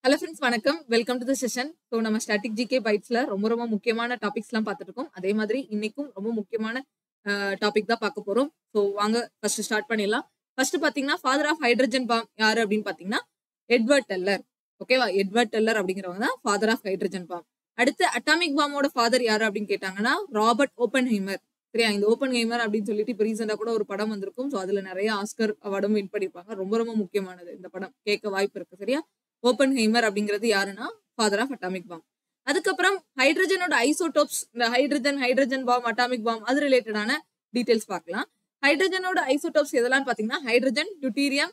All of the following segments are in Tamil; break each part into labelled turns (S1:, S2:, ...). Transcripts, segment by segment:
S1: ஹலோ ஃப்ரெண்ட்ஸ் வணக்கம். Welcome to the session. So நம்ம ஸ்டாட்டிக் ஜிகே பைட்ஸ்ல ரொம்ப ரொம்ப முக்கியமான டாபிக்ஸ்லாம் பார்த்துட்டு இருக்கோம். அதே மாதிரி இன்னைக்கும் ரொம்ப முக்கியமான டாபிக் தான் பார்க்க போறோம். ஸோ வாங்க ஃபர்ஸ்ட் ஸ்டார்ட் பண்ணிடலாம். ஃபர்ஸ்ட் பார்த்தீங்கன்னா ஃபாதர் ஆஃப் ஹைட்ரஜன் பாம் யாரு அப்படின்னு பார்த்தீங்கன்னா எட்வர்ட் டெல்லர். ஓகேவா? எட்வர்ட் டெல்லர் அப்படிங்கிறவங்க தான் ஃபாதர் ஆஃப் ஹைட்ரஜன் பாம். அடுத்து அட்டாமிக் பாமோட ஃபாதர் யாரு அப்படின்னு கேட்டாங்கன்னா ராபர்ட் ஓப்பன்ஹைமர். சரியா? இந்த ஓப்பன்ஹைமர் அப்படின்னு சொல்லிட்டு இப்போ ரீசெண்டா கூட ஒரு படம் வந்திருக்கும். ஸோ அதுல நிறைய ஆஸ்கர் அவார்டும் வின் பண்ணியிருப்பாங்க. ரொம்ப ரொம்ப முக்கியமானது இந்த படம். கேட்க வாய்ப்பு இருக்கு. சரியா? ஓப்பன்ஹைமர் அப்படிங்கிறது யாருன்னா ஃபாதர் ஆஃப் அட்டாமிக் பாம். அதுக்கப்புறம் ஹைட்ரஜனோட ஐசோடோப்ஸ், இந்த ஹைட்ரஜன் பாம், அட்டாமிக் பாம் அது ரிலேட்டடான டீடைல்ஸ் பார்க்கலாம். ஹைட்ரஜனோட ஐசோடோப்ஸ் எதெல்லாம் பாத்தீங்கன்னா ஹைட்ரஜன், டியூட்டீரியம்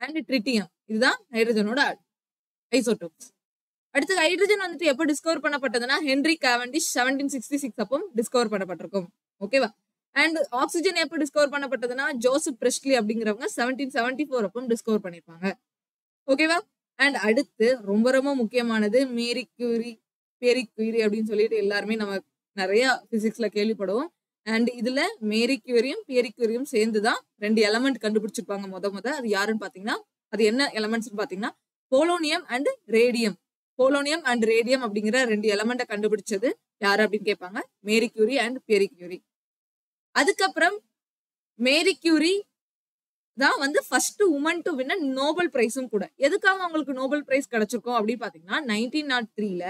S1: அண்ட் ட்ரிட்டியம். இதுதான் ஹைட்ரஜனோட ஐசோடோப்ஸ். அடுத்து ஹைட்ரஜன் வந்துட்டு எப்போ டிஸ்கவர் பண்ணப்பட்டதுன்னா ஹென்ரி கேவண்டிஷ் 1766 அப்போ டிஸ்கவர் பண்ணப்பட்டிருக்கும். ஓகேவா? அண்ட் ஆக்சிஜன் எப்போ டிஸ்கவர் பண்ணப்பட்டதுன்னா ஜோசப் பிரெஸ்லி அப்படிங்கிறவங்க 1774 அப்போ டிஸ்கவர் பண்ணிருப்பாங்க. ஓகேவா? அண்ட் அடுத்து ரொம்ப ரொம்ப முக்கியமானது மேரி கியூரி, பேரி கியூரி அப்படின்னு சொல்லிட்டு எல்லாருமே நம்ம நிறைய பிசிக்ஸ்ல கேள்விப்படுவோம். அண்ட் இதுல மேரி கியூரியும் பேரி கியூரியும் சேர்ந்துதான் 2 எலமெண்ட் கண்டுபிடிச்சிருப்பாங்க முத. அது யாருன்னு பாத்தீங்கன்னா, அது என்ன எலமெண்ட்ஸ் பாத்தீங்கன்னா polonium and radium. Polonium and radium அப்படிங்கிற 2 எலமெண்ட்டை கண்டுபிடிச்சது யாரு அப்படின்னு கேட்பாங்க, Marie Curie and Pierre Curie. அதுக்கப்புறம் மேரி கியூரி தான் வந்து first woman to win Nobel பிரைஸும் கூட. எதுக்காக அவங்களுக்கு நோபல் பிரைஸ் கிடைச்சிருக்கும் அப்படின்னு பாத்தீங்கன்னா 1903ல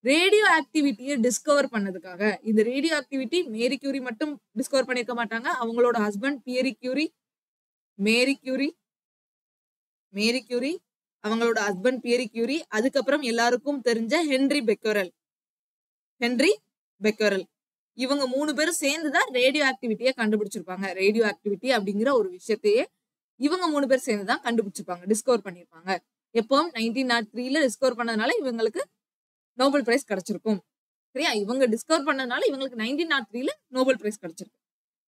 S1: ரேடியோ ஆக்டிவிட்டியை டிஸ்கவர் பண்ணதுக்காக. இந்த ரேடியோ ஆக்டிவிட்டி மேரி கியூரி மட்டும் டிஸ்கவர் பண்ணிருக்க மாட்டாங்க. அவங்களோட ஹஸ்பண்ட் மேரி கியூரி, அவங்களோட ஹஸ்பண்ட் பியரி கியூரி, அதுக்கப்புறம் எல்லாருக்கும் தெரிஞ்ச ஹென்ரி பெக்கரல். இவங்க 3 பேரும் சேர்ந்துதான் ரேடியோ ஆக்டிவிட்டியை கண்டுபிடிச்சிருப்பாங்க. ரேடியோ ஆக்டிவிட்டி அப்படிங்கிற ஒரு விஷயத்தையே இவங்க 3 பேர் சேர்ந்துதான் கண்டுபிடிச்சிருப்பாங்க, டிஸ்கவர் பண்ணிருப்பாங்க. எப்போ 1903ல டிஸ்கவர் பண்ணதுனால இவங்களுக்கு நோபல் பிரைஸ் கிடைச்சிருக்கும். சரியா? இவங்க டிஸ்கவர் பண்ணதுனால இவங்களுக்கு 1903ல நோபல் பிரைஸ் கிடைச்சிருக்கு.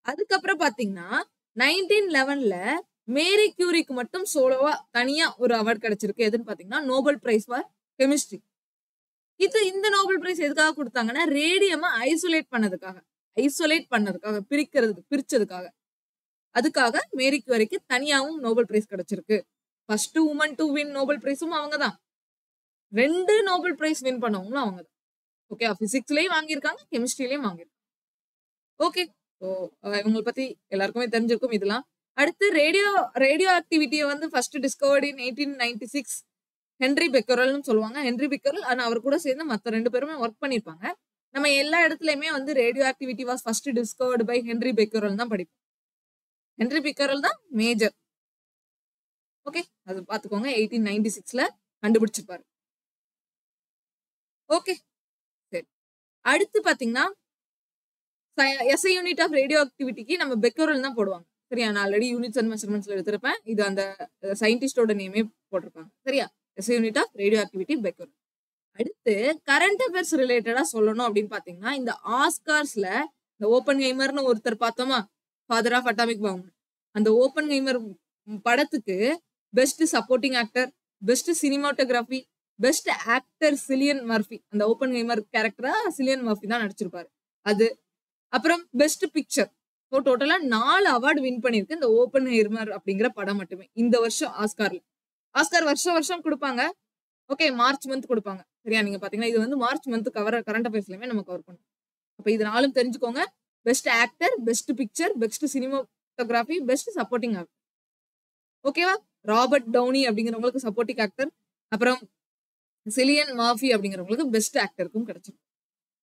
S1: அதுக்கப்புறம் பாத்தீங்கன்னா 1911ல மேரி கியூரிக்கு மட்டும் சோலோவா தனியா ஒரு அவார்ட் கிடைச்சிருக்கு. எதுன்னு பாத்தீங்கன்னா நோபல் பிரைஸ் ஃபார் கெமிஸ்ட்ரி. இந்த நோபல் பிரைஸ் எதுக்காக கொடுத்தாங்கன்னா ரேடியமை ஐசோலேட் பண்ணதுக்காக, பிரிச்சதுக்காக. அதுக்காக மேரி கியூரிக்கு தனியாவும் நோபல் பிரைஸ் கிடைச்சிருக்கு. First woman to win Nobel பிரைஸும் அவங்க தான். 2 நோபல் பிரைஸ் வின் பண்ணவங்களும் அவங்க தான். ஓகே, பிசிக்ஸ்லயும் வாங்கியிருக்காங்க, கெமிஸ்ட்ரிலையும் வாங்கியிருக்காங்க. ஓகே, ஸோ இவங்களை பத்தி எல்லாருக்குமே தெரிஞ்சிருக்கும் இதெல்லாம். அடுத்து ரேடியோ ஆக்டிவிட்டியை வந்து ஃபர்ஸ்ட் டிஸ்கவர்ட் இன் 1896 ஹென்ரி பெக்கரல்னு சொல்லுவாங்க. ஹென்ரி பெக்கரல், ஆனா அவர் கூட சேர்ந்து மற்ற 2 பேருமே ஒர்க் பண்ணிருப்பாங்க. நம்ம எல்லா இடத்துலயுமே வந்து radioactivity was first discovered by Henry Becquerel தான் படிப்போம். ஹென்ரி பெக்கரல் தான் மேஜர். ஓகே, அது பாத்துக்கோங்க. 1896ல கண்டுபிடிச்சிருப்பாரு. ஓகே, சரி. அடுத்து பாத்தீங்கன்னா எஸ்ஐ யூனிட் ஆஃப் ரேடியோ ஆக்டிவிட்டிக்கு நம்ம பெக்கரல் தான் போடுவாங்க. சரியா? நான் ஆல்ரெடி யூனிட்ஸ் அண்ட் மெஷர்மெண்ட்ஸ்ல எடுத்திருப்பேன். இது அந்த சயின்டிஸ்டோட நேமே போட்டிருப்பாங்க. சரியா? SI unit of radioactivity Becquerel. அடுத்து கரண்ட் அஃபேர்ஸ் ரிலேட்டடா சொல்லணும் அப்படின்னு பாத்தீங்கன்னா இந்த ஆஸ்கார்ஸ்ல இந்த ஓப்பன்ஹைமர்னு ஒருத்தர் பார்த்தோமா, ஃபாதர் ஆஃப் அட்டாமிக் பாம். அந்த ஓப்பன்ஹைமர் படத்துக்கு best supporting actor, best cinematography, best actor Cillian Murphy. அந்த ஓப்பன்ஹைமர் கேரக்டரா சிலியன் மர்ஃபி தான் நடிச்சிருப்பாரு. அது அப்புறம் பெஸ்ட் பிக்சர். ஸோ டோட்டலா 4 அவார்டு வின் பண்ணிருக்கு இந்த ஓப்பன்ஹைமர் அப்படிங்கிற படம் மட்டுமே இந்த வருஷம் ஆஸ்கார்ல. ஆஸ்கார் வருஷம் கொடுப்பாங்க. ஓகே, மார்ச் மந்த் கொடுப்பாங்க. சரியா? நீங்க பாத்தீங்கன்னா இது வந்து மார்ச் மந்த் கரண்ட் அஃபேர்ஸ்லயுமே நம்ம கவர் பண்ணுவோம். அப்ப இது 4 தெரிஞ்சுக்கோங்க. Best actor, best picture, best cinematography, best supporting actor. ஓகேவா? ராபர்ட் டவுனி அப்படிங்கிறவங்களுக்கு சப்போர்ட்டிங் ஆக்டர், அப்புறம் சிலியன் மர்ஃபி அப்படிங்கிறவங்களுக்கு பெஸ்ட் ஆக்டருக்கும் கிடைச்சிருக்கு.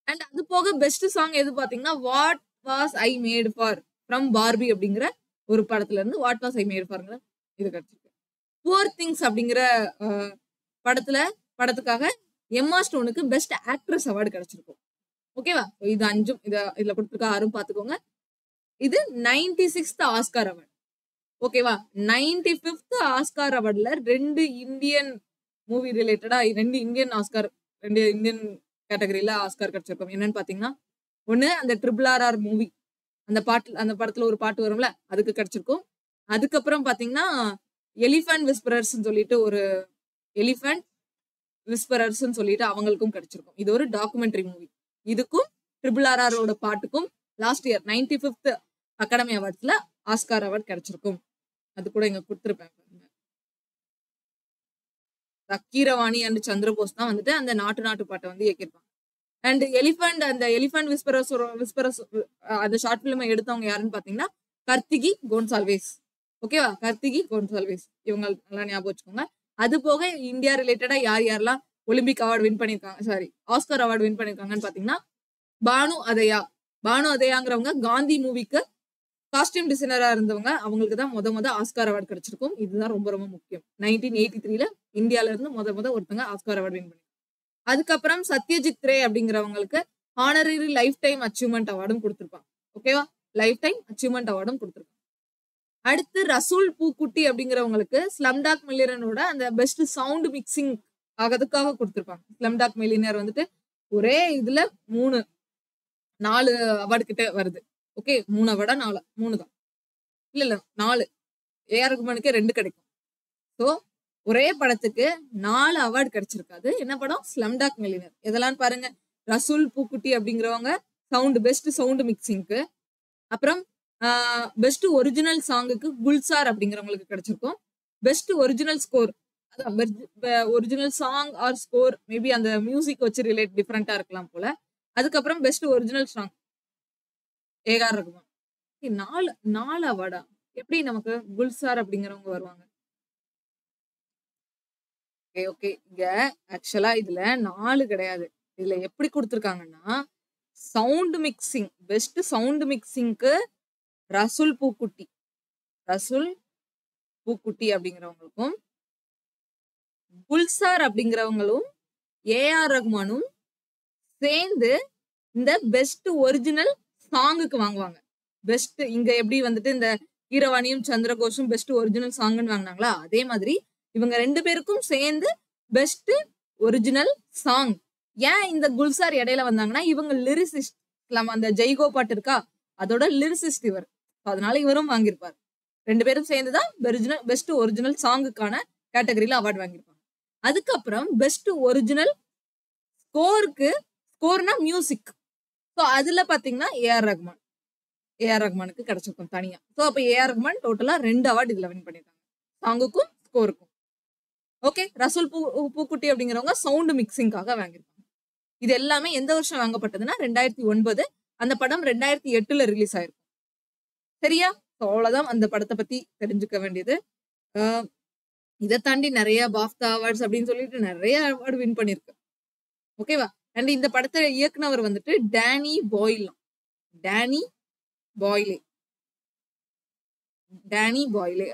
S1: அண்ட் அது போக பெஸ்ட் சாங் எது பாத்தீங்கன்னா what was I made for from Barbie அப்படிங்கிற ஒரு படத்துல இருந்து வாட் வாஸ் ஐ மேட் ஃபார்ங்கிற இது கிடைச்சிருக்கு. புவர் திங்ஸ் அப்படிங்கிற படத்துக்காக எம்மா ஸ்டோனுக்கு பெஸ்ட் ஆக்ட்ரஸ் அவார்டு கிடைச்சிருக்கும். ஓகேவா? இது 5 இதுல கொடுத்துருக்க 6 பாத்துக்கோங்க. இது 96th ஆஸ்கார் அவார்டு. ஓகேவா? 95th ஆஸ்கார் அவார்டுல 2 இந்தியன் மூவி ரிலேட்டடா 2 இந்தியன் கேட்டகரியில ஆஸ்கார் கிடைச்சிருக்கும். என்னன்னு பாத்தீங்கன்னா ஒண்ணு அந்த RRR மூவி, அந்த படத்துல ஒரு பாட்டு வரும்ல, அதுக்கு கிடைச்சிருக்கும். அதுக்கப்புறம் பாத்தீங்கன்னா எலிஃபண்ட் விஸ்பரர்ஸ்னு சொல்லிட்டு அவங்களுக்கும் கிடைச்சிருக்கும். இது ஒரு டாக்குமெண்ட்ரி மூவி. இதுக்கும் RRR பாட்டுக்கும் லாஸ்ட் இயர் 95th அகாடமி அவார்ட்ஸ்ல ஆஸ்கார் அவார்ட் கிடைச்சிருக்கும். அது கூட இங்க கொடுத்திருப்பேன். கீரவாணி அண்ட் சந்திரபோஸ் தான் வந்துட்டு அந்த நாட்டு பாட்டை வந்து இயக்கியிருப்பாங்க. அண்ட் எலிஃபண்ட், அந்த எலிஃபண்ட் விஸ்பரஸ் அந்த ஷார்ட் பிலிமை எடுத்தவங்க யாருன்னு பாத்தீங்கன்னா கார்த்திகி கோன்சால்வேஸ். ஓகேவா, கார்த்திகி கோன்சால்வேஸ், இவங்க நல்லா ஞாபகம் வச்சுக்கோங்க. அது போக இந்தியா ரிலேட்டடா யார் யாரெல்லாம் ஒலிம்பிக் அவார்டு வின் பண்ணிருக்காங்க, சாரி ஆஸ்கர் அவார்டு வின் பண்ணிருக்காங்கன்னு பாத்தீங்கன்னா பானு அதயாங்கிறவங்க காந்தி மூவிக்கு காஸ்டியூம் டிசைனரா இருந்தவங்க. அவங்களுக்கு தான் முத ஆஸ்கார் அவார்டு கிடைச்சிருக்கும். இதுதான் ரொம்ப ரொம்ப முக்கியம். 1983 இந்தியால இருந்து முத ஒருத்தங்க ஆஸ்கார் அவார்டு வின் பண்ணி. அதுக்கப்புறம் சத்யஜித் ரே அப்படிங்கிறவங்களுக்கு ஹானரரி லைஃப் டைம் அச்சீவ்மெண்ட் அவார்டும் கொடுத்திருப்பாங்க. ஓகேவா, லைஃப் டைம் அச்சீவ்மெண்ட் அவார்டும் கொடுத்திருப்பாங்க. அடுத்து ரசூல் பூக்குட்டி அப்படிங்கிறவங்களுக்கு ஸ்லம்டாக் மில்லியனரோட அந்த பெஸ்ட் சவுண்ட் மிக்சிங் ஆகிறதுக்காக கொடுத்திருப்பாங்க. ஸ்லம்டாக் மில்லியனர் வந்துட்டு ஒரே இதுல 4 அவார்டு கிட்ட வருது. ஓகே, 3 அவார்டா 3 தான், இல்ல 4. ஏஆர் ரகுமானுக்கு 2 கிடைக்கும். ஸோ ஒரே படத்துக்கு 4 அவார்டு கிடைச்சிருக்காது. என்ன படம்? Slumdog millionaire. எதெல்லாம் பாருங்க, ரசூல் பூக்குட்டி அப்படிங்கிறவங்க பெஸ்ட் சவுண்ட் மிக்சிங்க்கு, அப்புறம் பெஸ்ட் ஒரிஜினல் சாங்குக்கு குல்சார் அப்படிங்கிறவங்களுக்கு கிடைச்சிருக்கும். Best original score, original song or score, maybe அந்த மியூசிக் வச்சு ரிலேட் டிஃப்ரெண்டா இருக்கலாம் போல. அதுக்கப்புறம் best original song AR Rahman. 4 அவார்டா? எப்படி நமக்கு குல்சார் அப்படிங்கிறவங்க வருவாங்க? ஓகே, இங்க ஆக்சுவலா இதுல 4 கிடையாது. இதுல எப்படி கொடுத்திருக்காங்கன்னா சவுண்ட் மிக்சிங், பெஸ்ட் சவுண்ட் மிக்சிங்க்கு ரசூல் பூக்குட்டி அப்படிங்கிறவங்களுக்கும், குல்சார் அப்படிங்கிறவங்களும் ஏஆர் ரகுமானும் சேர்ந்து இந்த பெஸ்ட் ஒரிஜினல் சாங்குக்கு வாங்குவாங்க. பெஸ்ட் இங்க எப்படி வந்துட்டு இந்த கீரவாணியும் சந்திரகோஷும் பெஸ்ட் ஒரிஜினல் சாங்னு வாங்கினாங்களா, அதே மாதிரி இவங்க 2 பேருக்கும் சேர்ந்து பெஸ்ட் ஒரிஜினல் சாங். ஏன் இந்த குல்சார் இடையில வந்தாங்கன்னா இவங்க லிரிசிஸ்ட். அந்த ஜெய்கோ பாட்டு இருக்கா, அதோட லிரிசிஸ்ட் இவர். அதனால இவரும் வாங்கியிருப்பார். 2 பேரும் சேர்ந்துதான் பெஸ்ட் ஒரிஜினல் சாங்குக்கான கேட்டகரியில அவார்டு வாங்கியிருப்பாங்க. அதுக்கப்புறம் பெஸ்ட் ஒரிஜினல் ஸ்கோர்னா மியூசிக். ஸோ அதுல பாத்தீங்கன்னா ஏஆர் ரகுமானுக்கு கிடைச்சிருக்கும் தனியா. ஸோ அப்ப ஏஆர் ரகுமான் டோட்டலா 2 அவார்டு இதுல வின் பண்ணிருக்காங்க, சாங்குக்கும் ஸ்கோருக்கும். ஓகே, ரசூல் பூக்குட்டி அப்படிங்கிறவங்க சவுண்ட் மிக்சிங்காக வாங்கியிருப்பாங்க. இது எல்லாமே எந்த வருஷம் வாங்கப்பட்டதுன்னா 2009. அந்த படம் 2008 ரிலீஸ் ஆயிருக்கும். சரியா? அவ்வளவுதான் அந்த படத்தை பத்தி தெரிஞ்சுக்க வேண்டியது. இதை தாண்டி நிறைய பாஃப்தா அவார்ட்ஸ் அப்படின்னு சொல்லிட்டு நிறைய அவார்டு வின் பண்ணிருக்கு. ஓகேவா? அண்ட் இந்த படத்தை இயக்குனவர் வந்துட்டு டேனி பாய்லே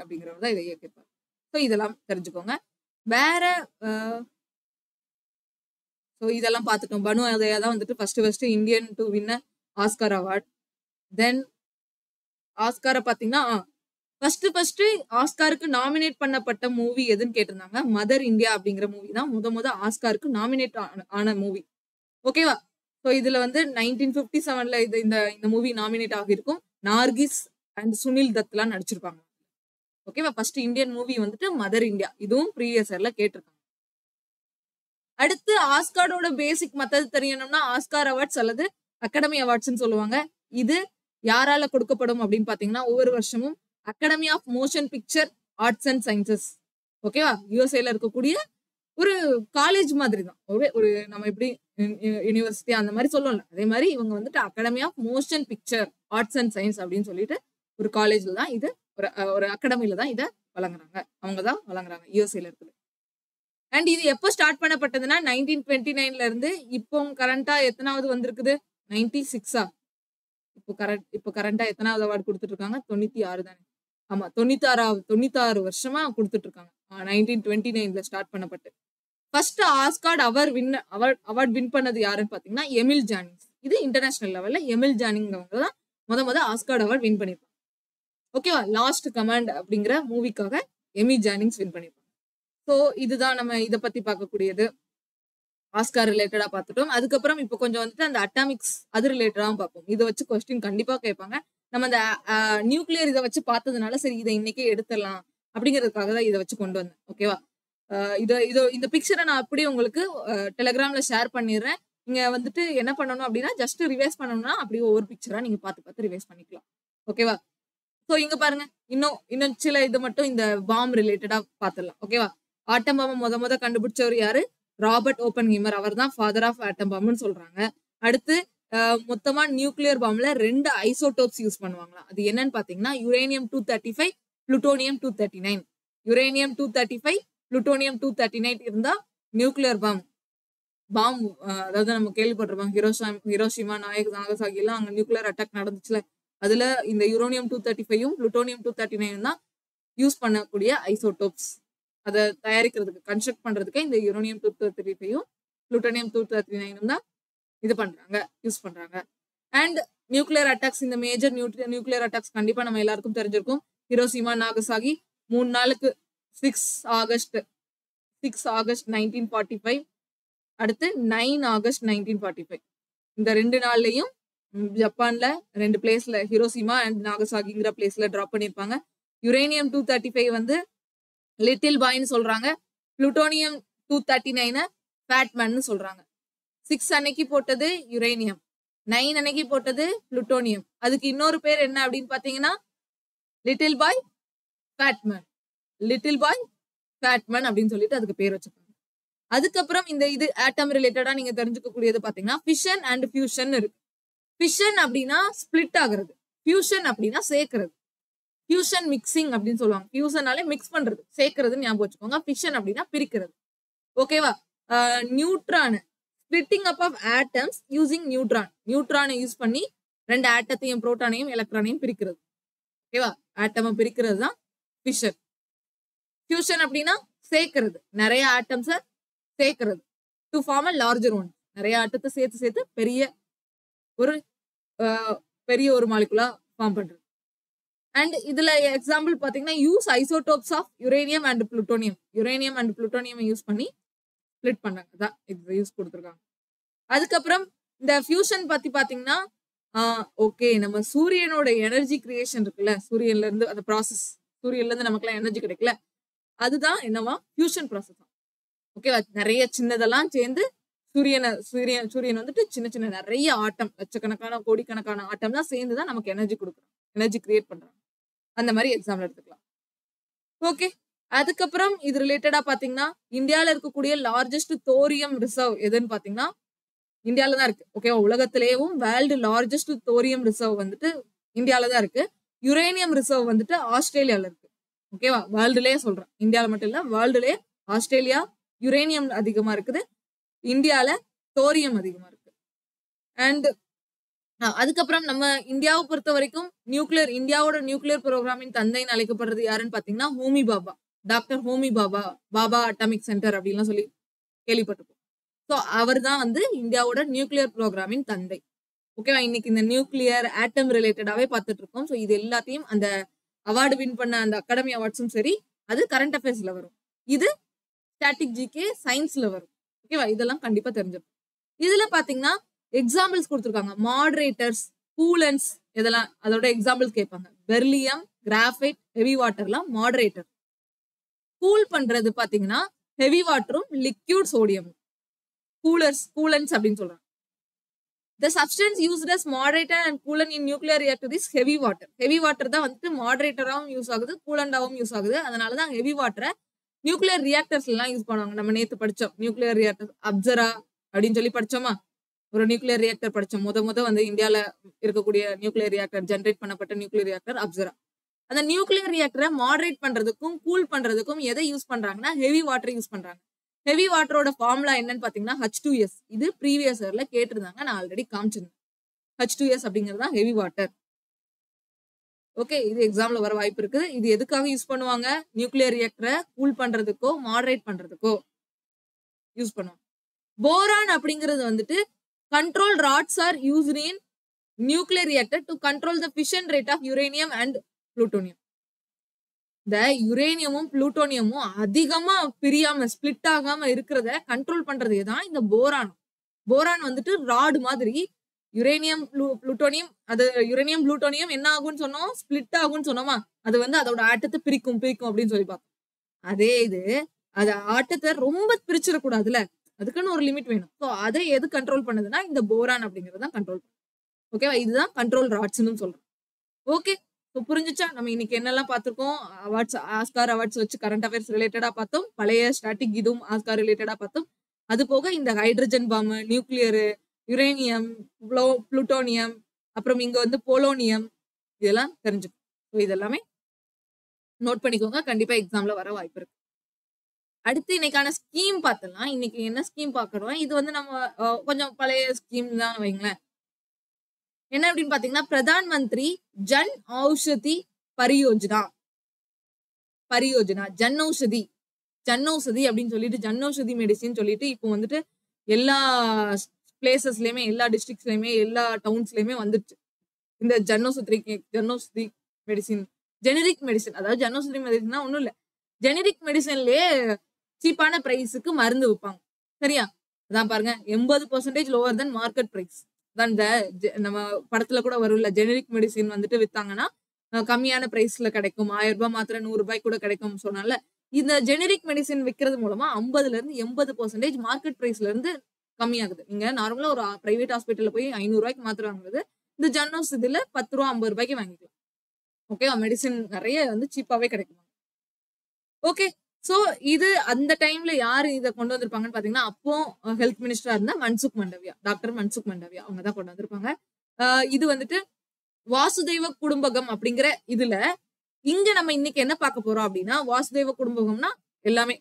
S1: அப்படிங்கிறவர் தான் இதை இயக்கிருப்பார். ஸோ இதெல்லாம் தெரிஞ்சுக்கோங்க. வேற ஸோ இதெல்லாம் பார்த்துட்டோம். பனு அதயா தான் வந்துட்டு first Indian to win Oscar award. Then ஆஸ்காரை பார்த்தீங்கன்னா ஃபர்ஸ்ட் ஆஸ்காருக்கு நாமினேட் பண்ணப்பட்ட மூவி எதுன்னு கேட்டிருந்தாங்க. மதர் இந்தியா அப்படிங்கிற மூவி தான் முத ஆஸ்காருக்கு நாமினேட் ஆன மூவி. ஓகேவா? ஸோ இதுல வந்து 1957 இந்த மூவி நாமினேட் ஆகிருக்கும். நார்கிஸ் அண்ட் சுனில் தத்லாம் நடிச்சிருப்பாங்க. ஓகேவா? ஃபர்ஸ்ட் இந்தியன் மூவி வந்துட்டு மதர் இந்தியா. இதுவும் ப்ரீவியஸ் இயர்ல கேட்டிருக்காங்க. அடுத்து ஆஸ்காரோட பேசிக் மெத்தட் தெரியணும்னா ஆஸ்கார் அவார்ட்ஸ் அல்லது அகாடமி அவார்ட்ஸ்ன்னு சொல்லுவாங்க. இது யாரால கொடுக்கப்படும் அப்படின்னு பாத்தீங்கன்னா ஒவ்வொரு வருஷமும் Academy of Motion Picture Arts and Sciences. ஓகேவா? யூஎஸ்ஏல இருக்கக்கூடிய ஒரு காலேஜ் மாதிரி தான். ஒரு நம்ம எப்படி யூனிவர்சிட்டி அந்த மாதிரி சொல்லுவோம்ல, அதே மாதிரி இவங்க வந்துட்டு Academy of Motion Picture Arts and Science அப்படின்னு சொல்லிட்டு ஒரு காலேஜ்ல தான் இது, ஒரு அகாடமில தான் இதை வழங்குறாங்க. அவங்க தான் வழங்குறாங்க, யூஎஸ்ஏல இருக்குது. அண்ட் இது எப்போ ஸ்டார்ட் பண்ணப்பட்டதுன்னா 1929 இருந்து இப்போ கரண்டா எத்தனாவது வந்திருக்குது? 96. இப்போ கரண்டா எத்தனாவது அவார்டு கொடுத்துட்டு இருக்காங்க? 96 தானே? ஆமா, 96 வருஷமா கொடுத்துட்டு இருக்காங்க. 1929 ஸ்டார்ட் பண்ணப்பட்டு ஃபர்ஸ்ட் ஆஸ்கார் அவார்ட் வின் பண்ணது யாருன்னு பாத்தீங்கன்னா எமில் ஜானிங்ஸ். இது இன்டர்நேஷனல் லெவல்ல எமில் ஜானிங்கிறவங்க தான் முத ஆஸ்கார் அவார்ட் வின் பண்ணிருப்பாங்க. ஓகேவா? லாஸ்ட் கமாண்ட் அப்படிங்கிற மூவிக்காக எமில் ஜானிங்ஸ் வின் பண்ணிருப்பாங்க. ஸோ இதுதான் நம்ம இதை பத்தி பார்க்கக்கூடியது. ஆஸ்கார் ரிலேட்டடா பார்த்துட்டோம். அதுக்கப்புறம் இப்போ கொஞ்சம் வந்துட்டு அந்த அட்டாமிக்ஸ் அது ரிலேட்டடாகவும் பார்ப்போம். இதை வச்சு கொஸ்டின் கண்டிப்பா கேட்பாங்க. நம்ம அந்த நியூக்ளியர் இதை வச்சு பார்த்ததுனால சரி இதை இன்னைக்கே எடுத்துடலாம் அப்படிங்கிறதுக்காக தான் இதை வச்சு கொண்டு வந்தேன். ஓகேவா? இந்த பிக்சரை நான் அப்படியே உங்களுக்கு டெலிகிராம்ல ஷேர் பண்ணிடுறேன். நீங்க வந்துட்டு என்ன பண்ணணும் அப்படின்னா ஜஸ்ட் ரிவைஸ் பண்ணணும்னா அப்படியே ஒவ்வொரு பிக்சரா நீங்க பார்த்து ரிவைஸ் பண்ணிக்கலாம். ஓகேவா? ஸோ இங்க பாருங்க, இன்னும் சில இது மட்டும் இந்த பாம் ரிலேட்டடா பார்த்துடலாம். ஓகேவா? ஆட்டம் பாம்பை முத கண்டுபிடிச்சவர் யாரு? Robert Oppenheimer. அவர் தான் ஃபாதர் ஆஃப் ஆட்டம் பாம்புன்னு சொல்றாங்க. அடுத்து மொத்தமா நியூக்ளியர் பாம்ல 2 ஐசோடோப்ஸ் யூஸ் பண்ணுவாங்களாம். அது என்னன்னு பாத்தீங்கன்னா யுரேனியம் 235, புளுட்டோனியம் 239. யுரேனியம் 235, புளுட்டோனியம் 239 இருந்தா நியூக்ளியர் பாம் அதாவது நம்ம கேள்விப்பட்டிருப்போம் ஹிரோஷிமா நாகசாகி எல்லாம் அங்க நியூக்ளியர் அட்டாக் நடந்துச்சுல, அதுல இந்த யுரேனியம் 235யும் புளுட்டோனியம் 239 தான் யூஸ் பண்ணக்கூடிய ஐசோடோப்ஸ். அதை தயாரிக்கிறதுக்கு கன்ஸ்ட்ரக்ட் பண்றதுக்கு இந்த யுரேனியம் 235யும் புளுட்டோனியம் 239 தான் இது பண்றாங்க, யூஸ் பண்றாங்க. அண்ட் நியூக்ளியர் அட்டாக்ஸ், இந்த மேஜர் நியூக்ளியர் அட்டாக்ஸ் கண்டிப்பா நம்ம எல்லாருக்கும் தெரிஞ்சிருக்கும். ஹிரோஷிமா நாகசாகி 3 நாளுக்கு 6 ஆகஸ்ட் 1945, அடுத்து 9 ஆகஸ்ட் 1945. இந்த 2 நாள்லயும் ஜப்பான்ல 2 பிளேஸ்ல ஹிரோஷிமா அண்ட் நாகசாகிங்கிற பிளேஸ்ல டிராப் பண்ணிருப்பாங்க. யுரேனியம் 235 வந்து லிட்டில் பாய்ன்னு சொல்றாங்க. புளுட்டோனியம் 239 ஃபேட்மேன்னு சொல்றாங்க. 6 அன்னைக்கு போட்டது யுரேனியம், 9 அன்னைக்கு போட்டது புளுட்டோனியம். அதுக்கு இன்னொரு பேர் என்ன அப்படின்னு பாத்தீங்கன்னா little boy fatman. Little boy fatman அப்படின்னு சொல்லிட்டு அதுக்கு பேர் வச்சிருக்காங்க. அதுக்கப்புறம் இந்த இது ஆட்டம் ரிலேட்டடா நீங்க தெரிஞ்சுக்க கூடியது பாத்தீங்கன்னா ஃபிஷன் அண்ட் ஃபியூஷன் இருக்கு. ஃபிஷன் அப்படின்னா ஸ்பிளிட் ஆகுறது, ஃபியூஷன் அப்படின்னா சேர்க்கிறது. ஃபியூஷன் மிக்சிங் அப்படின்னு சொல்லுவாங்க. ஃபியூஷனாலே மிக்ஸ் பண்றது, சேர்க்கறதுன்னு ஞாபகம் வச்சுக்கோங்க. ஃபிஷன் அப்படின்னா பிரிக்கிறது. ஓகேவா? Neutron splitting up of atoms using நியூட்ரானை யூஸ் பண்ணி 2 ஆட்டத்தையும் புரோட்டானையும் எலக்ட்ரானையும் பிரிக்கிறது. ஓகேவா? ஆட்டமை பிரிக்கிறது தான் ஃபிஷன். ஃபியூஷன் அப்படின்னா சேர்க்கிறது, நிறைய ஆட்டம்ஸை சேர்க்கிறது to form a larger one. நிறைய ஆட்டத்தை சேர்த்து பெரிய ஒரு மாலிகுலா ஃபார்ம் பண்றது. அண்ட் இதுல எக்ஸாம்பிள் பாத்தீங்கன்னா use isotopes of uranium and plutonium. Uranium and plutonium use பண்ணி ஸ்பிளிட் பண்ணாங்க. அதான் இது யூஸ் கொடுத்துருக்காங்க. அதுக்கப்புறம் இந்த ஃபியூஷன் பத்தி பாத்தீங்கன்னா ஓகே, நம்ம சூரியனோட எனர்ஜி கிரியேஷன் இருக்குல்ல, சூரியன்ல இருந்து அந்த ப்ராசஸ், சூரியன்ல இருந்து நமக்குலாம் எனர்ஜி கிடைக்கல, அதுதான் என்னவா ஃபியூஷன் ப்ராசஸ் தான். ஓகேவா? நிறைய சின்னதெல்லாம் சேர்ந்து சூரியன் வந்துட்டு சின்ன நிறைய ஆட்டம், லட்சக்கணக்கான கோடிக்கணக்கான ஆட்டம் தான் சேர்ந்துதான் நமக்கு எனர்ஜி கொடுக்குறோம், எனர்ஜி கிரியேட் பண்றாங்க. அந்த மாதிரி எக்ஸாம்பிள் எடுத்துக்கலாம். ஓகே, அதுக்கப்புறம் இது ரிலேட்டடா பாத்தீங்கன்னா இந்தியால இருக்கக்கூடிய லார்ஜஸ்ட் தோரியம் ரிசர்வ் எதுன்னு பாத்தீங்கன்னா இந்தியால தான் இருக்கு. ஓகேவா? உலகத்திலேயும் வேர்ல்டு லார்ஜஸ்ட் தோரியம் ரிசர்வ் வந்துட்டு இந்தியால தான் இருக்கு. யுரேனியம் ரிசர்வ் வந்துட்டு ஆஸ்திரேலியால இருக்கு. ஓகேவா? வேர்ல்டுலயே சொல்றேன், இந்தியால மட்டும் இல்ல, வேர்ல்டுலயே ஆஸ்திரேலியா யுரேனியம் அதிகமா இருக்குது, இந்தியால தோரியம் அதிகமா இருக்கு. அண்ட் அதுக்கப்புறம் நம்ம இந்தியாவை பொறுத்த வரைக்கும் இந்தியாவோட நியூக்ளியர் ப்ரோக்ராமின் தந்தைன்னு அழைக்கப்படுறது யாருன்னு பாத்தீங்கன்னா Homi Baba, doctor Homi Baba atomic centre அப்படின்லாம் சொல்லி கேள்விப்பட்டிருப்போம். ஸோ அவர் தான் வந்து இந்தியாவோட நியூக்ளியர் ப்ரோக்ராமின் தந்தை. ஓகேவா? இன்னைக்கு இந்த நியூக்ளியர் ஆட்டம் ரிலேட்டடாவே பார்த்துட்டு இருக்கோம். ஸோ இது எல்லாத்தையும் அந்த அவார்டு வின் பண்ண அந்த அகாடமி அவார்ட்ஸும் சரி, அது கரண்ட் அஃபேர்ஸ்ல வரும், இது ஸ்டாட்டிக் ஜிகே சயின்ஸ்ல வரும். ஓகேவா? இதெல்லாம் கண்டிப்பா தெரிஞ்சிடும். இதுல பாத்தீங்கன்னா எக்ஸாம்பிள்ஸ் கொடுத்துருக்காங்க. மாடரேட்டர்ஸ், கூலன்ஸ், இதெல்லாம் அதோட எக்ஸாம்பிள்ஸ் கேட்பாங்க. பெர்லியம், கிராஃபைட், ஹெவி வாட்டர்லாம் மாடரேட்டர். கூல் பண்றது பாத்தீங்கன்னா ஹெவி வாட்டரும் லிக்யூட் சோடியம். கூலன்ஸ் அப்படின்னு சொல்றாங்க. The substance used as moderator and coolant in nuclear reactor is heavy water. Heavy water தான் வந்துட்டு மாடரேட்டராகவும் யூஸ் ஆகுது, கூலண்டாவும் யூஸ் ஆகுது. அதனாலதான் ஹெவி வாட்டரை நியூக்ளியர் ரியாக்டர்ஸ் எல்லாம் யூஸ் பண்ணுவாங்க. நம்ம நேத்து படிச்சோம் நியூக்ளியர் ரியாக்டர் அப்சரா அப்படின்னு சொல்லி படிச்சோமா, ஒரு நியூக்ளியர் ரியாக்டர் படிச்சோம். முத வந்து இந்தியால இருக்கக்கூடிய நியூக்ளியர் ரியாக்டர், ஜென்ரேட் பண்ணப்பட்ட நியூக்ளியர் ரியாக்டர் அப்சரா. அந்த நியூக்ளியர் ரியாக்டரை மாடரேட் பண்றதுக்கும் கூல் பண்றதுக்கும் எதை யூஸ் பண்றாங்கன்னா ஹெவி வாட்டர் யூஸ் பண்றாங்க. ஹெவி வாட்டரோட ஃபார்முலா என்னன்னு பாத்தீங்கன்னா H2S. இது ப்ரீவியஸ் இயர்ல கேட்டிருந்தாங்க, நான் ஆல்ரெடி காமிச்சிருந்தேன். H2S அப்படிங்கிறது தான் ஹெவி வாட்டர். ஓகே, இது எக்ஸாம்ல வர வாய்ப்பு இருக்குது. இது எதுக்காக யூஸ் பண்ணுவாங்க? நியூக்ளியர் ரியாக்டரை கூல் பண்றதுக்கோ மாடரேட் பண்றதுக்கோ யூஸ் பண்ணுவாங்க. போரான் அப்படிங்கிறது வந்துட்டு control rods are used in nuclear reactor to control the fission rate of uranium and plutonium. இந்த யுரேனியமும் புளூட்டோனியமும் அதிகமா பிரியாம ஸ்பிளிட் ஆகாம இருக்கிறத கண்ட்ரோல் பண்றதே தான் இந்த போரான். போரான் வந்துட்டு ராடு மாதிரி. யுரேனியம் புளூட்டோனியம், அது யுரேனியம் புளூட்டோனியம் என்ன ஆகும்னு சொன்னோம்? ஸ்பிளிட் ஆகும்னு சொன்னோமா? அது வந்து அதோட ஆட்டத்தை பிரிக்கும் அப்படின்னு சொல்லி பார்த்தோம். அதே இது அது ஆட்டத்தை ரொம்ப பிரிச்சிடக்கூடாதுல, அதுக்குன்னு ஒரு லிமிட் வேணும். ஸோ அதை எது கண்ட்ரோல் பண்ணுதுன்னா இந்த போரான் அப்படிங்கறதான் கண்ட்ரோல் பண்ணும். ஓகேவா? இதுதான் கண்ட்ரோல் ராட்ஸ்ன்னு சொல்றோம். ஓகே, ஸோ புரிஞ்சுச்சா? நம்ம இன்னைக்கு என்னெல்லாம் பார்த்திருக்கோம்? அவார்ட்ஸ், ஆஸ்கார் அவார்ட்ஸ் வச்சு கரண்ட் அஃபேர்ஸ் ரிலேட்டடா பார்த்தோம். பழைய ஸ்டாட்டிக் இதுவும் ஆஸ்கார் ரிலேட்டடா பார்த்தோம். அது போக இந்த ஹைட்ரஜன் பாம்பு, நியூக்ளியரு, யுரேனியம், புளூட்டோனியம், அப்புறம் இங்க வந்து போலோனியம், இதெல்லாம் தெரிஞ்சுக்கணும். ஸோ இதெல்லாமே நோட் பண்ணிக்கோங்க. கண்டிப்பா எக்ஸாம்ல வர வாய்ப்பு இருக்கு. அடுத்து இன்னைக்கான ஸ்கீம் பார்த்தலாம். இன்னைக்கு என்ன ஸ்கீம் பார்க்கறோம்? இது வந்து நம்ம கொஞ்சம் பழைய ஸ்கீம் தான் வைங்களேன். என்ன அப்படின்னு பாத்தீங்கன்னா, பிரதான் மந்திரி ஜன் ஔஷதி பரியோஜனா ஜன் ஔஷதி அப்படின்னு சொல்லிட்டு ஜன் ஔஷதி மெடிசின் சொல்லிட்டு இப்போ வந்துட்டு எல்லா பிளேசஸ்லயுமே, எல்லா டிஸ்ட்ரிக்ட்ஸ்லயுமே, எல்லா டவுன்ஸ்லயுமே வந்துருச்சு. இந்த Jan Aushadhi medicine, generic medicine. அதாவது ஜன் ஔஷதி மெடிசன்னா ஒண்ணும் இல்ல, ஜெனரிக் மெடிசன்லயே சீப்பான பிரைஸுக்கு மருந்து விற்பாங்க. சரியா? அதான் பாருங்க, 80% லோவர் தென் மார்க்கெட் பிரைஸ். தான் இந்த நம்ம படத்துல கூட வரும்ல, ஜெனரிக் மெடிசின் வந்துட்டு வித்தாங்கன்னா கம்மியான பிரைஸ்ல கிடைக்கும், 1000 ரூபாய் மாத்திரை 100 ரூபாய் கூட கிடைக்கும் சொன்னால, இந்த ஜெனரிக் மெடிசின் விற்கிறது மூலமா 50ல இருந்து 80% மார்க்கெட் பிரைஸ்ல இருந்து கம்மியாகுது. நீங்க நார்மலா ஒரு பிரைவேட் ஹாஸ்பிட்டல்ல போய் 500 ரூபாய்க்கு மாத்திரை வாங்குறது, இந்த ஜன் ஔஷதில 10 ரூபா 50 ரூபாய்க்கு வாங்கிக்கலாம். ஓகேவா? மெடிசின் நிறைய வந்து சீப்பாவே கிடைக்கும். ஓகே. சோ இது அந்த டைம்ல யாரு இத கொண்டு வந்திருப்பாங்கன்னு பாத்தீங்கன்னா, அப்போ ஹெல்த் மினிஸ்டரா இருந்த மன்சுக் மண்டவியா, டாக்டர் மன்சுக் மண்டவியா அவங்க தான் கொண்டு வந்திருப்பாங்க. இது வந்துட்டு வாசுதெய்வ குடும்பகம் அப்படிங்கிற இதுல இங்க நம்ம இன்னைக்கு என்ன பார்க்க போறோம் அப்படின்னா, வாசுதெய்வ குடும்பகம்னா எல்லாமே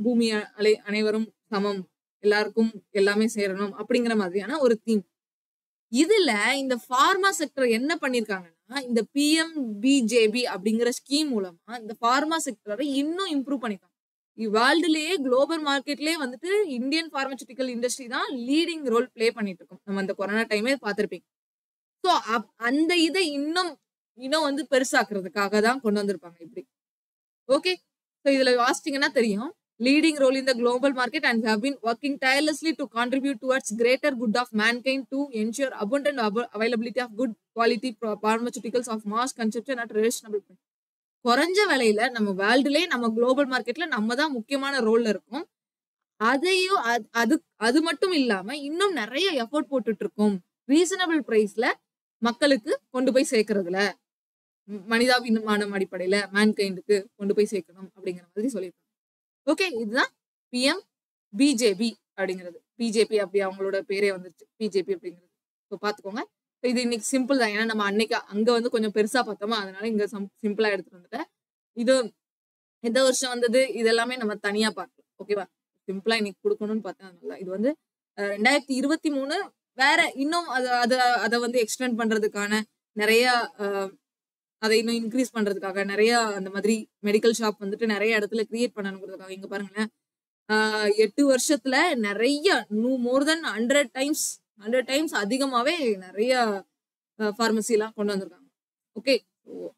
S1: பூமி அனைவரும் சமம், எல்லாருக்கும் எல்லாமே சேரணும் அப்படிங்கிற மாதிரியான ஒரு தீம். இதுல இந்த பார்மா செக்டர் என்ன பண்ணிருக்காங்கன்னா, இந்த பிஎம்பிஜேபி அப்படிங்கிற ஸ்கீம் மூலமா இந்த பார்மா செக்டரை இன்னும் இம்ப்ரூவ் பண்ணிருக்காங்க. வேர்ல்டுலயே குளோபல் மார்க்கெட்லயே வந்துட்டு இந்தியன் பார்மசூட்டிக்கல் இண்டஸ்ட்ரி தான் லீடிங் ரோல் பிளே பண்ணிட்டு இருக்கோம். நம்ம அந்த கொரோனா டைமே பார்த்திருப்பீங்க. சோ அந்த இதை இன்னும் வந்து பெருசாக்குறதுக்காக தான் கொண்டு வந்திருப்பாங்க இப்படி. ஓகே. சோ இதுல வாசிச்சீங்கன்னா தெரியும். Leading role in the global market and have been working tirelessly to contribute towards greater good of mankind to ensure abundant availability of good quality pharmaceuticals of mass consumption at reasonable price. குறைஞ்ச விலையில நம்ம வேர்ல்டுலயே நம்ம குளோபல் மார்க்கெட்ல நம்ம தான் முக்கியமான ரோல்ல இருக்கோம். அதையும் அது மட்டும் இல்லாம இன்னும் நிறைய எஃபோர்ட் போட்டுட்டு இருக்கோம். ரீசனபிள் பிரைஸ்ல மக்களுக்கு கொண்டு போய் சேர்க்கறதுல, மனிதாபிமானம் அடிப்படையில மேன்கைண்டுக்கு கொண்டு போய் சேர்க்கணும் அப்படிங்கிற மாதிரி சொல்லியிருக்காங்க. ஓகே. இதுதான் பிஎம் பிஜேபி அப்படிங்கிறது. பிஜேபி அப்படி அவங்களோட பேரே வந்துருச்சு, பிஜேபி அப்படிங்கிறது. ஸோ பாத்துக்கோங்க. இது இன்னைக்கு சிம்பிள் தான். ஏன்னா நம்ம அன்னைக்கு அங்க வந்து கொஞ்சம் பெருசா பார்த்தோமா, அதனால இங்க சிம்பிளா எடுத்துட்டு வந்துட்டேன். இது எந்த வருஷம் வந்தது இதெல்லாமே நம்ம தனியா பார்க்கலாம். ஓகேவா? சிம்பிளா இன்னைக்கு கொடுக்கணும்னு பார்த்தேன். அதனால இது வந்து 2023 வேற இன்னும் அதை வந்து எக்ஸ்டெண்ட் பண்றதுக்கான நிறைய அதை இன்னும் இன்க்ரீஸ் பண்றதுக்காக நிறைய அந்த மாதிரி மெடிக்கல் ஷாப் வந்துட்டு நிறைய இடத்துல கிரியேட் பண்ணணுங்கிறதுக்காக இங்க பாருங்களேன், 8 வருஷத்துல நிறைய மோர் தென் 100 டைம்ஸ் அதிகமாவே நிறைய பார்மசி எல்லாம் கொண்டு வந்திருக்காங்க. ஓகே.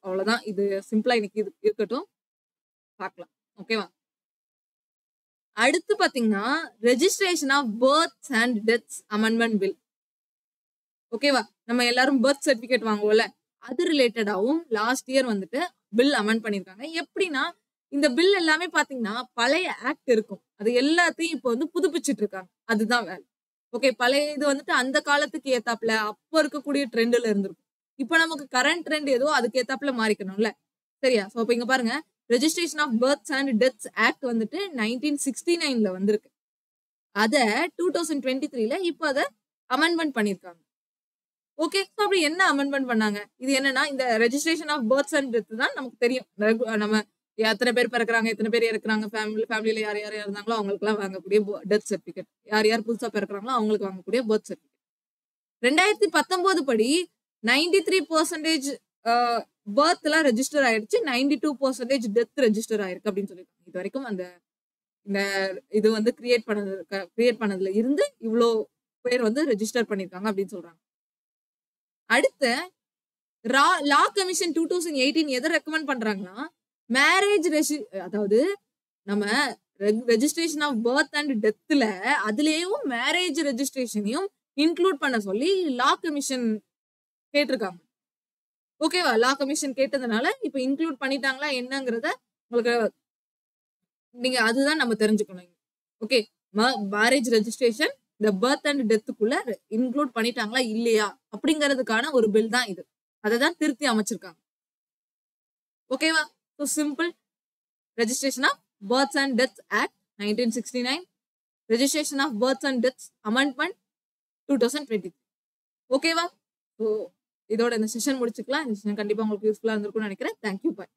S1: அவ்வளவுதான். இது சிம்பிளா இன்னைக்கு இது இருக்கட்டும், பார்க்கலாம். ஓகேவா? அடுத்து பாத்தீங்கன்னா, registration of births and deaths amendment bill. ஓகேவா? நம்ம எல்லாரும் பர்த் சர்டிபிகேட் வாங்குவோம்ல, அது ரிலேட்டடாவும் லாஸ்ட் இயர் வந்துட்டு பில் அமெண்ட் பண்ணிருக்காங்க. எப்படின்னா, இந்த பில் எல்லாமே பாத்தீங்கன்னா பழைய ஆக்ட் இருக்கும், அது எல்லாத்தையும் இப்போ வந்து புதுப்பிச்சுட்டு இருக்காங்க. அதுதான் வேலை. ஓகே. பழைய இது வந்துட்டு அந்த காலத்துக்கு ஏத்தாப்புல அப்போ இருக்கக்கூடிய ட்ரெண்ட்ல இருந்திருக்கும். இப்போ நமக்கு கரண்ட் ட்ரெண்ட் ஏதோ அதுக்கு ஏத்தாப்புல மாறிக்கணும்ல. சரியா? சோ இப்ப இங்க பாருங்க, registration of births and deaths act வந்துட்டு 1969ல வந்திருக்கு. அத 2023ல இப்போ அதை அமெண்ட்மெண்ட் பண்ணிருக்காங்க. ஓகே. சோ அப்படி என்ன அமெண்ட்மெண்ட் பண்ணாங்க? இது என்னன்னா, இந்த registration of births and death தான் நமக்கு தெரியும். நம்ம எத்தனை பேர் பிறக்கிறாங்க, எத்தனை பேர் இறக்குறாங்க, ஃபேமிலியில யார் யார் இருந்தாங்களோ அவங்களுக்கு எல்லாம் வாங்கக்கூடிய டெத் சர்டிபிகேட், யார் யார் புதுசா பிறக்கிறாங்களோ அவங்களுக்கு வாங்கக்கூடிய பர்த் சர்டிபிகேட். 2019 படி 93% பர்த் எல்லாம் ரெஜிஸ்டர் ஆயிடுச்சு, 92% டெத் ரெஜிஸ்டர் ஆயிருக்கு அப்படின்னு சொல்லிருக்காங்க. இது வரைக்கும் அந்த இந்த இது வந்து கிரியேட் பண்ணதுல இருந்து இவ்வளோ பேர் வந்து ரெஜிஸ்டர் பண்ணிருக்காங்க அப்படின்னு சொல்றாங்க. அடுத்து லா கமிஷன் 2018 எதை ரெக்கமெண்ட் பண்றாங்கன்னா, மேரேஜ் அதாவது நம்ம ரெஜிஸ்ட்ரேஷன் ஆஃப் பர்த் அண்ட் டெத்ல அதுலயும் மேரேஜ் ரெஜிஸ்ட்ரேஷனையும் இன்க்ளூட் பண்ண சொல்லி லா கமிஷன் கேட்டிருக்காங்க. ஓகேவா? லா கமிஷன் கேட்டதுனால இப்ப இன்க்ளூட் பண்ணிட்டாங்களா என்னங்கிறத உங்களுக்கு நீங்க அதுதான் நம்ம தெரிஞ்சுக்கணும். ஓகே. மேரேஜ் ரெஜிஸ்ட்ரேஷன் இந்த பர்த் அண்ட் டெத்துக்குள்ள இன்க்ளூட் பண்ணிட்டாங்களா இல்லையா அப்படிங்கிறதுக்கான ஒரு பில் தான் இது. அதை தான் திருத்தி அமைச்சிருக்காங்க. ஓகேவா? So simple. Registration of births and deaths act 1969, registration of births and deaths amendment 2023. ஓகேவா? ஸோ இதோட இந்த செஷன் முடிச்சுக்கலாம். இந்த செஷன் கண்டிப்பா உங்களுக்கு யூஸ்ஃபுல்லா இருந்திருக்கும்னு நினைக்கிறேன். தேங்க்யூ, பாய்.